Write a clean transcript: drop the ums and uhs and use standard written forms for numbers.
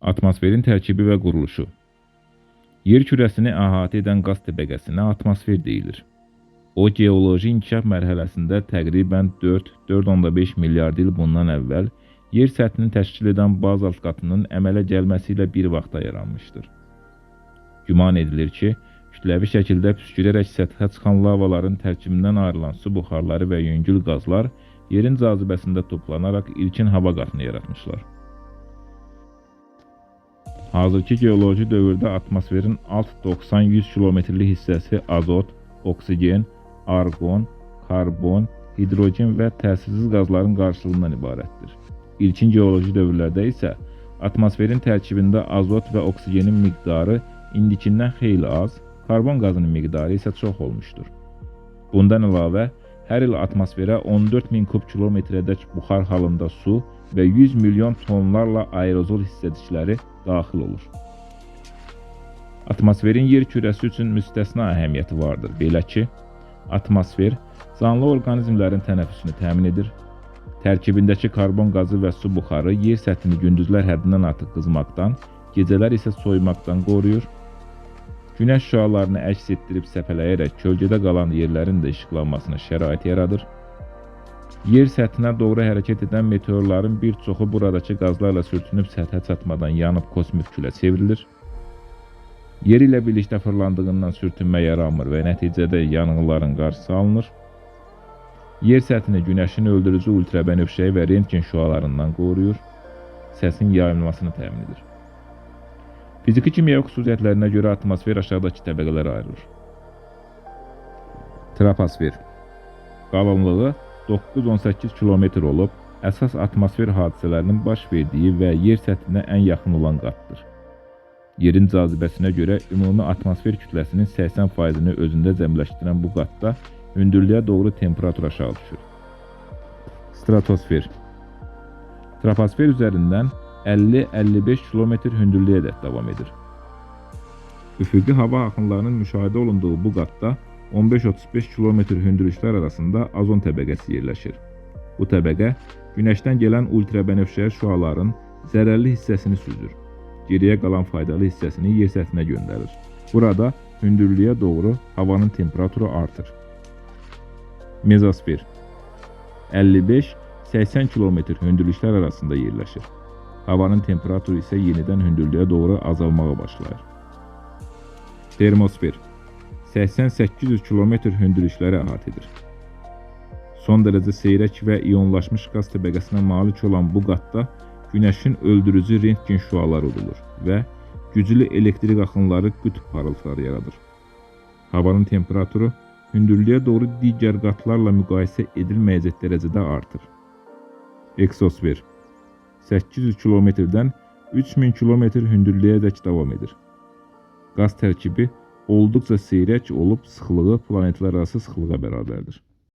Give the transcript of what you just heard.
Atmosferin tərkibi və quruluşu. Yer kürəsini əhatə edən qaz təbəqəsinə atmosfer deyilir. O, geoloji inkişaf mərhələsində təqribən 4-4,5 milyard il bundan əvvəl yer səthini təşkil edən bazalt qatının əmələ gəlməsi ilə bir vaxtda yaranmışdır. Güman edilir ki, kütləvi şəkildə püskürərək səthə çıxan lavaların tərkibindən ayrılan su buxarları və yüngül qazlar yerin cazibəsində toplanaraq ilkin hava qatını yaratmışlar. Hazırki geoloji dövrdə atmosferin alt 90-100 kilometrlik hissəsi azot, oksigen, argon, karbon, hidrogen və təsirsiz qazların qarşılığından ibarətdir. İlkin geoloji dövrlərdə isə atmosferin tərkibində azot və oksigenin miqdarı indikindən xeyli az, karbon qazının miqdarı isə çox olmuşdur. Bundan əlavə, hər il atmosferə 14.000 kub kilometrədək buxar halında su və 100 milyon tonlarla aerozol hissəcikləri daxil olur. Atmosferin yer kürəsi üçün müstəsna əhəmiyyəti vardır. Belə ki, atmosfer canlı orqanizmlərin tənəffüsünü təmin edir. Tərkibindəki karbon qazı və su buxarı yer səthini gündüzlər həddindən artıq qızmaqdan, gecələr isə soyumaqdan qoruyur. Günəş şüalarını əks etdirib səpələyərək kölgədə qalan yerlərin də işıqlanmasına şərait yaradır. Yer səthinə doğru hərəkət edən meteorların bir çoxu buradakı qazlarla sürtünüb səthə çatmadan yanıb kosmik külə çevrilir. Yer ilə birlikdə fırlandığından sürtünmə yaranmır və nəticədə yanğınların qarşısı alınır. Yer səthini günəşin öldürücü ultrabənövşəyi və rentgen şüalarından qoruyur, səsin yayılmasını təmin edir. Fiziki kimyəvi xüsusiyyətlərinə görə atmosfer aşağıdakı təbəqələrə ayrılır. Troposfer. Qalınlığı 9-18 kilometr olub, əsas atmosfer hadisələrinin baş verdiyi və yer səthinə ən yaxın olan qatdır. Yerin cazibəsinə görə ümumi atmosfer kütləsinin 80%-ni özündə cəmləşdirən bu qatda hündürlüyə doğru temperatur aşağı düşür. Stratosfer. Troposfer üzərindən 50-55 kilometr hündürlüyə də davam edir. Üfüqi hava axınlarının müşahidə olunduğu bu qatda 15-35 kilometr hündürlüklər arasında ozon təbəqəsi yerləşir. Bu təbəqə günəşdən gələn ultrabənövşəyi şüaların zərərli hissəsini süzür. Geriyə qalan faydalı hissəsini yer səthinə göndərir. Burada hündürlüyə doğru havanın temperaturu artır. Mezosfer. 55-80 kilometr hündürlüklər arasında yerləşir. Havanın temperaturu isə yenidən hündürlüyə doğru azalmağa başlayır. Termosfer. 80-800 kilometr hündürlüklərə əhatə edir. Son dərəcə seyrək və iyonlaşmış qaz təbəqəsinə malik olan bu qatda günəşin öldürücü rentgen şüaları udulur və güclü elektrik axınları qütb parıltıları yaradır. Havanın temperaturu hündürlüyə doğru digər qatlarla müqayisə edilməyəcək dərəcədə artır. Eksosfer. 800 kilometrdən 3000 kilometr hündürlüyədək davam edir. Qaz tərkibi olduqca seyrək olub sıxlığı planetlər arası sıxlığa bərabərdir.